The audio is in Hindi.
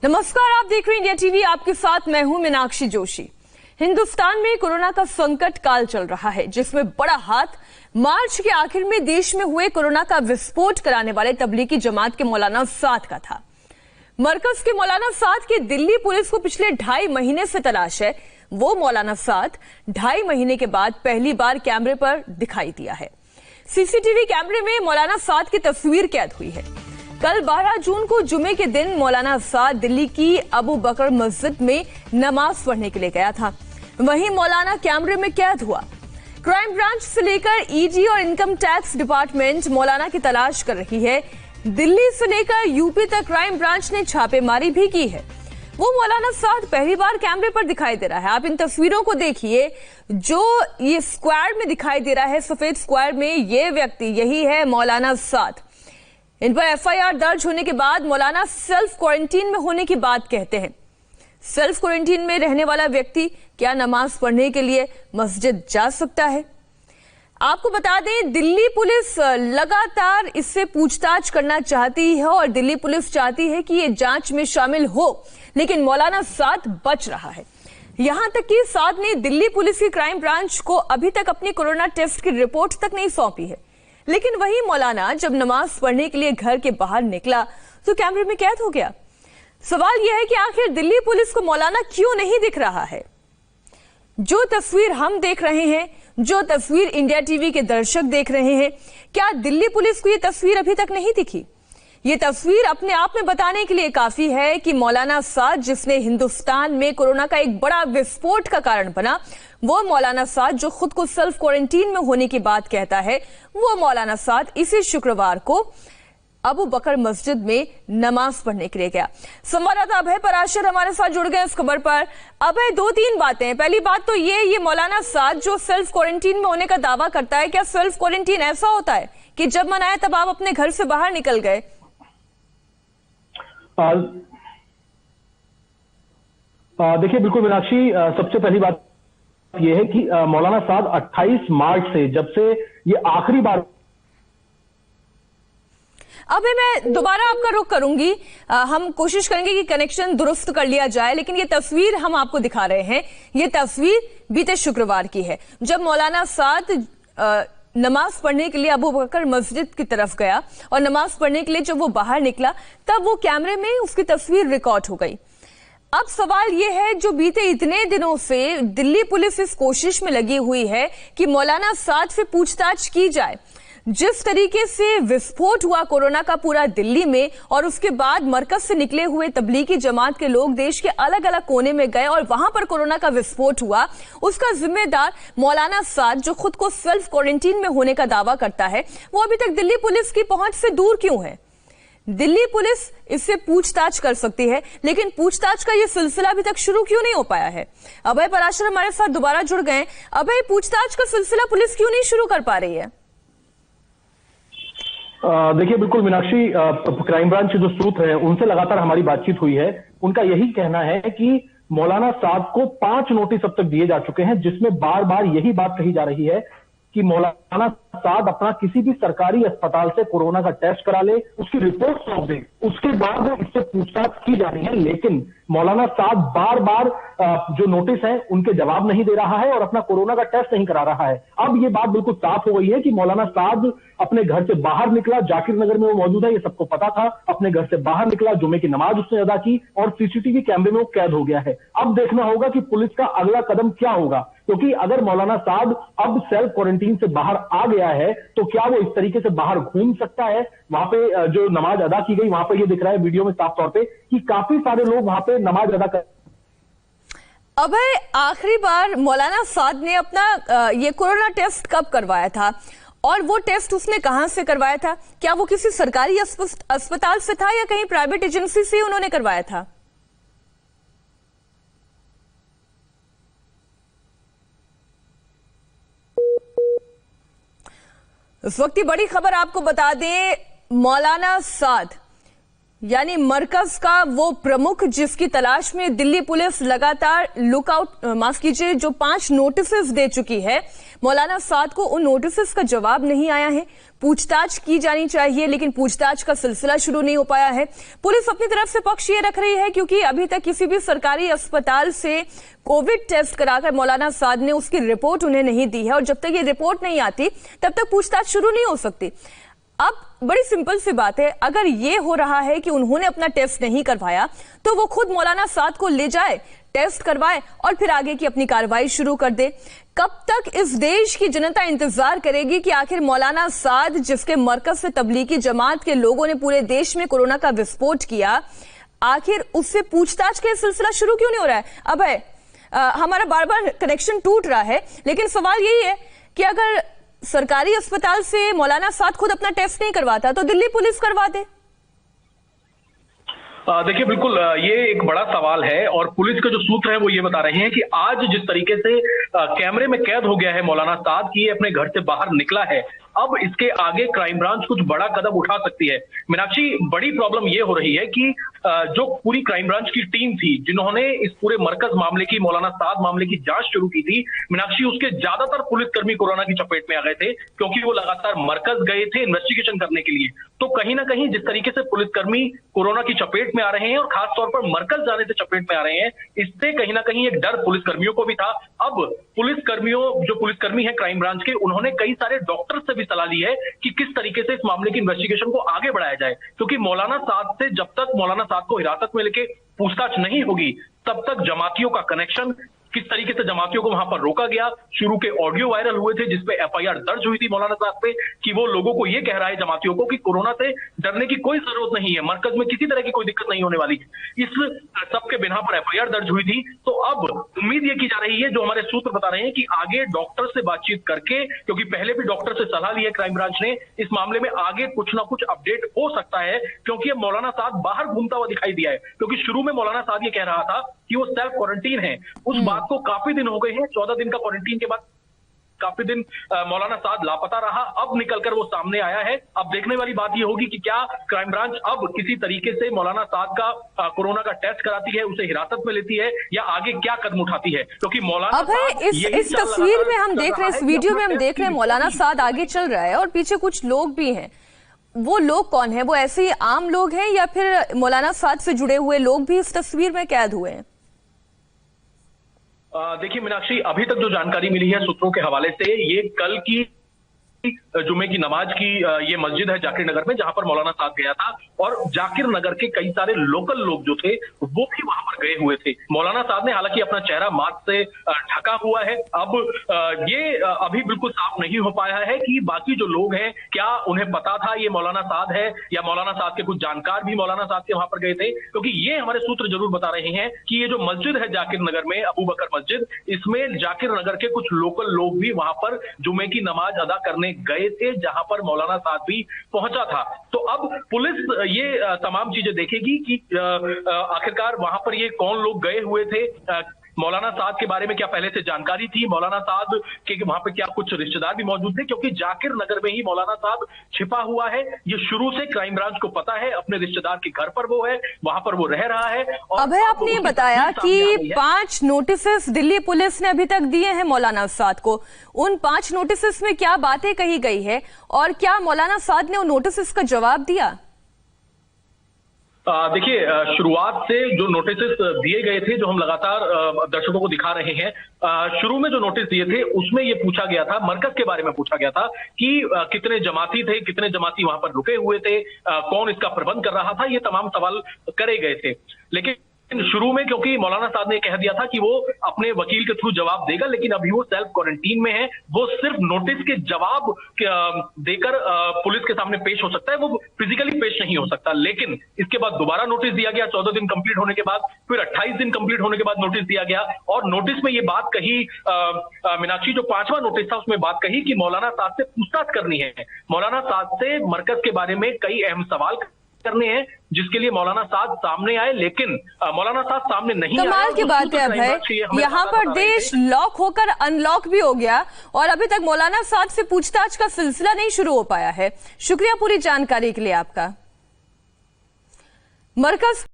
नमस्कार, आप देख रहे हैं इंडिया टीवी। आपके साथ मैं हूं मीनाक्षी जोशी। हिंदुस्तान में कोरोना का संकट काल चल रहा है, जिसमें बड़ा हाथ मार्च के आखिर में देश में हुए कोरोना का विस्फोट कराने वाले तबलीगी जमात के मौलाना साद का था। मरकज के मौलाना साद की दिल्ली पुलिस को पिछले 2.5 महीने से तलाश है। वो मौलाना साद 2.5 महीने के बाद पहली बार कैमरे पर दिखाई दिया है। सीसीटीवी कैमरे में मौलाना साद की तस्वीर कैद हुई है। कल 12 जून को जुमे के दिन मौलाना साद दिल्ली की अबू बकर मस्जिद में नमाज पढ़ने के लिए गया था। वहीं मौलाना कैमरे में कैद हुआ। क्राइम ब्रांच से लेकर ईडी और इनकम टैक्स डिपार्टमेंट मौलाना की तलाश कर रही है। दिल्ली से लेकर यूपी तक क्राइम ब्रांच ने छापेमारी भी की है। वो मौलाना साद पहली बार कैमरे पर दिखाई दे रहा है। आप इन तस्वीरों को देखिए, जो ये स्क्वायर में दिखाई दे रहा है, सफेद स्क्वायर में, ये व्यक्ति यही है मौलाना साद। इन पर एफआईआर दर्ज होने के बाद मौलाना सेल्फ क्वारंटीन में होने की बात कहते हैं। सेल्फ क्वारंटीन में रहने वाला व्यक्ति क्या नमाज पढ़ने के लिए मस्जिद जा सकता है? आपको बता दें, दिल्ली पुलिस लगातार इससे पूछताछ करना चाहती है और दिल्ली पुलिस चाहती है कि ये जांच में शामिल हो, लेकिन मौलाना साद बच रहा है। यहां तक कि साद ने दिल्ली पुलिस की क्राइम ब्रांच को अभी तक अपनी कोरोना टेस्ट की रिपोर्ट तक नहीं सौंपी है। लेकिन वही मौलाना जब नमाज पढ़ने के लिए घर के बाहर निकला तो कैमरे में कैद हो गया। सवाल यह है कि आखिर दिल्ली पुलिस को मौलाना क्यों नहीं दिख रहा है? जो तस्वीर हम देख रहे हैं, जो तस्वीर इंडिया टीवी के दर्शक देख रहे हैं, क्या दिल्ली पुलिस को यह तस्वीर अभी तक नहीं दिखी? ये तस्वीर अपने आप में बताने के लिए काफी है कि मौलाना साद, जिसने हिंदुस्तान में कोरोना का एक बड़ा विस्फोट का कारण बना, वो मौलाना साद जो खुद को सेल्फ क्वारंटीन में होने की बात कहता है, वो मौलाना साद इसी शुक्रवार को अबू बकर मस्जिद में नमाज पढ़ने के लिए गया। संवाददाता अभय पराशर हमारे साथ जुड़ गए इस खबर पर। अभय, 2-3 बातें। पहली बात तो ये मौलाना साद जो सेल्फ क्वारंटीन में होने का दावा करता है, क्या सेल्फ क्वारंटीन ऐसा होता है कि जब मन आए तब आप अपने घर से बाहर निकल गए? देखिए, बिल्कुल मीनाक्षी, सबसे पहली बात यह है कि मौलाना साद 28 मार्च से, जब से ये आखिरी बार। अबे मैं दोबारा आपका रुख करूंगी। हम कोशिश करेंगे कि कनेक्शन दुरुस्त कर लिया जाए, लेकिन ये तस्वीर हम आपको दिखा रहे हैं। ये तस्वीर बीते शुक्रवार की है, जब मौलाना साद नमाज पढ़ने के लिए अबू बकर मस्जिद की तरफ गया और नमाज पढ़ने के लिए जब वो बाहर निकला तब वो कैमरे में उसकी तस्वीर रिकॉर्ड हो गई। अब सवाल ये है, जो बीते इतने दिनों से दिल्ली पुलिस इस कोशिश में लगी हुई है कि मौलाना साद से पूछताछ की जाए। जिस तरीके से विस्फोट हुआ कोरोना का पूरा दिल्ली में और उसके बाद मरकज से निकले हुए तबलीगी जमात के लोग देश के अलग अलग कोने में गए और वहां पर कोरोना का विस्फोट हुआ, उसका जिम्मेदार मौलाना साद जो खुद को सेल्फ क्वारंटीन में होने का दावा करता है, वो अभी तक दिल्ली पुलिस की पहुंच से दूर क्यों है? दिल्ली पुलिस इससे पूछताछ कर सकती है, लेकिन पूछताछ का ये सिलसिला अभी तक शुरू क्यों नहीं हो पाया है? अभय पराशर हमारे साथ दोबारा जुड़ गए। अभय, पूछताछ का सिलसिला पुलिस क्यों नहीं शुरू कर पा रही है? देखिए, बिल्कुल मीनाक्षी, क्राइम ब्रांच के जो सूत्र हैं उनसे लगातार हमारी बातचीत हुई है। उनका यही कहना है कि मौलाना साद को 5 नोटिस अब तक दिए जा चुके हैं, जिसमें बार बार यही बात कही जा रही है कि मौलाना साद अपना किसी भी सरकारी अस्पताल से कोरोना का टेस्ट करा ले, उसकी रिपोर्ट सौंप दे, उसके बाद इससे पूछताछ की जा रही है। लेकिन मौलाना साद बार बार जो नोटिस है उनके जवाब नहीं दे रहा है और अपना कोरोना का टेस्ट नहीं करा रहा है। अब ये बात बिल्कुल साफ हो गई है कि मौलाना साद अपने घर से बाहर निकला, जाकिर नगर में वो मौजूद है, ये सबको पता था। अपने घर से बाहर निकला, जुमे की नमाज उसने अदा की और सीसीटीवी कैमरे में वो कैद हो गया है। अब देखना होगा कि पुलिस का अगला कदम क्या होगा, क्योंकि अगर मौलाना साद अब सेल्फ क्वारंटीन से बाहर आ गया है तो क्या वो इस तरीके से बाहर घूम सकता है? वहां पे जो नमाज अदा की गई, वहां पे ये दिख रहा है वीडियो में साफ तौर पे कि काफी सारे लोग वहां पे नमाज अदा कर। अभय, आखिरी बार मौलाना साद ने अपना ये कोरोना टेस्ट कब करवाया था और वो टेस्ट उसने कहां से करवाया था? क्या वो किसी सरकारी अस्पताल से था या कहीं प्राइवेट एजेंसी से उन्होंने करवाया था? इस वक्त की बड़ी खबर आपको बता दें, मौलाना साद यानी मरकज का वो प्रमुख जिसकी तलाश में दिल्ली पुलिस लगातार लुकआउट जो 5 नोटिस दे चुकी है मौलाना साद को, उन नोटिस का जवाब नहीं आया है। पूछताछ की जानी चाहिए लेकिन पूछताछ का सिलसिला शुरू नहीं हो पाया है। पुलिस अपनी तरफ से पक्ष ये रख रही है क्योंकि अभी तक किसी भी सरकारी अस्पताल से कोविड टेस्ट कराकर मौलाना साद ने उसकी रिपोर्ट उन्हें नहीं दी है और जब तक ये रिपोर्ट नहीं आती तब तक पूछताछ शुरू नहीं हो सकती। अब बड़ी सिंपल सी बात है, अगर ये हो रहा है कि उन्होंने अपना टेस्ट नहीं करवाया तो वो खुद मौलाना साद को ले जाए, टेस्ट करवाए और फिर आगे की अपनी कार्रवाई शुरू कर दे। कब तक इस देश की जनता इंतजार करेगी कि आखिर मौलाना साद, जिसके मरकज से तबलीगी जमात के लोगों ने पूरे देश में कोरोना का विस्फोट किया, आखिर उससे पूछताछ का सिलसिला शुरू क्यों नहीं हो रहा है? अब है हमारा बार बार कनेक्शन टूट रहा है, लेकिन सवाल यही है कि अगर सरकारी अस्पताल से मौलाना साद खुद अपना टेस्ट नहीं करवाता तो दिल्ली पुलिस करवा दे। देखिए, बिल्कुल ये एक बड़ा सवाल है और पुलिस के जो सूत्र हैं वो ये बता रहे हैं कि आज जिस तरीके से कैमरे में कैद हो गया है मौलाना साद की, अपने घर से बाहर निकला है, अब इसके आगे क्राइम ब्रांच कुछ बड़ा कदम उठा सकती है। मीनाक्षी, बड़ी प्रॉब्लम ये हो रही है कि जो पूरी क्राइम ब्रांच की टीम थी जिन्होंने इस पूरे मरकज मामले की, मौलाना साद मामले की जांच शुरू की थी, मीनाक्षी, उसके ज्यादातर पुलिसकर्मी कोरोना की चपेट में आ गए थे क्योंकि वो लगातार मरकज गए थे इन्वेस्टिगेशन करने के लिए। तो कहीं ना कहीं जिस तरीके से पुलिसकर्मी कोरोना की चपेट में आ रहे हैं और खासतौर पर मरकज जाने से चपेट में आ रहे हैं, इससे कहीं ना कहीं एक डर पुलिसकर्मियों को भी था। अब पुलिसकर्मी है क्राइम ब्रांच के, उन्होंने कई सारे डॉक्टर से भी सलाह ली है कि किस तरीके से इस मामले की इन्वेस्टिगेशन को आगे बढ़ाया जाए, क्योंकि मौलाना साद से जब तक मौलाना साद को हिरासत में लेके पूछताछ नहीं होगी तब तक जमातियों का कनेक्शन, किस तरीके से जमातियों को वहां पर रोका गया, शुरू के ऑडियो वायरल हुए थे जिसपे एफआईआर दर्ज हुई थी मौलाना साद पे कि वो लोगों को ये कह रहा है, जमातियों को, कि कोरोना से डरने की कोई जरूरत नहीं है, मरकज में किसी तरह की कोई दिक्कत नहीं होने वाली है। इस सबके बिना पर एफआईआर दर्ज हुई थी। तो अब उम्मीद ये की जा रही है, जो हमारे सूत्र बता रहे हैं, कि आगे डॉक्टर से बातचीत करके, क्योंकि पहले भी डॉक्टर से सलाह ली है क्राइम ब्रांच ने, इस मामले में आगे कुछ ना कुछ अपडेट हो सकता है, क्योंकि अब मौलाना साद बाहर घूमता हुआ दिखाई दिया है। क्योंकि शुरू में मौलाना साद ये कह रहा था कि वो सेल्फ क्वारंटीन है, उस बात को काफी दिन हो गए हैं, 14 दिन का क्वारंटीन के बाद काफी दिन मौलाना साद लापता रहा, अब निकलकर वो सामने आया है। अब देखने वाली बात ये होगी कि क्या क्राइम ब्रांच अब किसी तरीके से मौलाना साद का कोरोना का टेस्ट कराती है, उसे हिरासत में लेती है, या आगे क्या कदम उठाती है, क्योंकि मौलाना अब है इस तस्वीर में हम देख रहे हैं, इस वीडियो में हम देख रहे हैं मौलाना साद आगे चल रहा है और पीछे कुछ लोग भी हैं। वो लोग कौन है? वो ऐसे ही आम लोग हैं या फिर मौलाना साद से जुड़े हुए लोग भी इस तस्वीर में कैद हुए हैं? देखिए मीनाक्षी, अभी तक जो जानकारी मिली है सूत्रों के हवाले से, ये कल की जुमे की नमाज की ये मस्जिद है जाकिर नगर में, जहां पर मौलाना साद गया था, और जाकिर नगर के कई सारे लोकल लोग जो थे वो भी वहां पर गए हुए थे। मौलाना साद ने हालांकि अपना चेहरा मास्क से ढका हुआ है। अब ये अभी बिल्कुल साफ नहीं हो पाया है कि बाकी जो लोग हैं क्या उन्हें पता था ये मौलाना साद है, या मौलाना साद के कुछ जानकार भी मौलाना साद के वहां पर गए थे, क्योंकि ये हमारे सूत्र जरूर बता रहे हैं कि ये जो मस्जिद है जाकिर नगर में, अबू बकर मस्जिद, इसमें जाकिर नगर के कुछ लोकल लोग भी वहां पर जुमे की नमाज अदा करने गए थे, जहां पर मौलाना साद भी पहुंचा था। तो अब पुलिस ये तमाम चीजें देखेगी कि आखिरकार वहां पर ये कौन लोग गए हुए थे, मौलाना साद के बारे में क्या पहले से जानकारी थी, मौलाना साद के वहां पे क्या कुछ रिश्तेदार भी मौजूद थे, क्योंकि जाकिर नगर में ही मौलाना साद छिपा हुआ है। ये शुरू से क्राइम ब्रांच को पता है, अपने रिश्तेदार के घर पर वो है, वहां पर वो रह रहा है। और अब आपने बताया कि 5 नोटिस दिल्ली पुलिस ने अभी तक दिए हैं मौलाना साद को। उन 5 नोटिस में क्या बातें कही गई है और क्या मौलाना साद ने उन नोटिस का जवाब दिया? देखिए, शुरुआत से जो नोटिस दिए गए थे, जो हम लगातार दर्शकों को दिखा रहे हैं, शुरू में जो नोटिस दिए थे उसमें ये पूछा गया था, मरकज के बारे में पूछा गया था कि कितने जमाती थे, कितने जमाती वहां पर रुके हुए थे, कौन इसका प्रबंध कर रहा था, ये तमाम सवाल करे गए थे। लेकिन शुरू में क्योंकि मौलाना साद ने कह दिया था कि वो अपने वकील के थ्रू जवाब देगा, लेकिन अभी वो सेल्फ क्वारंटीन में है, वो सिर्फ नोटिस के जवाब देकर पुलिस के सामने पेश हो सकता है, वो फिजिकली पेश नहीं हो सकता। लेकिन इसके बाद दोबारा नोटिस दिया गया, 14 दिन कंप्लीट होने के बाद, फिर 28 दिन कंप्लीट होने के बाद नोटिस दिया गया, और नोटिस में ये बात कही मीनाक्षी, जो 5वां नोटिस था उसमें बात कही कि मौलाना साद से पूछताछ करनी है, मौलाना साद से मरकज के बारे में कई अहम सवाल करने हैं, जिसके लिए मौलाना साद सामने आए, लेकिन मौलाना साद सामने नहीं आया। कमाल की बात है अभय, यहाँ पर देश लॉक होकर अनलॉक भी हो गया और अभी तक मौलाना साद से पूछताछ का सिलसिला नहीं शुरू हो पाया है। शुक्रिया पूरी जानकारी के लिए आपका। मरकज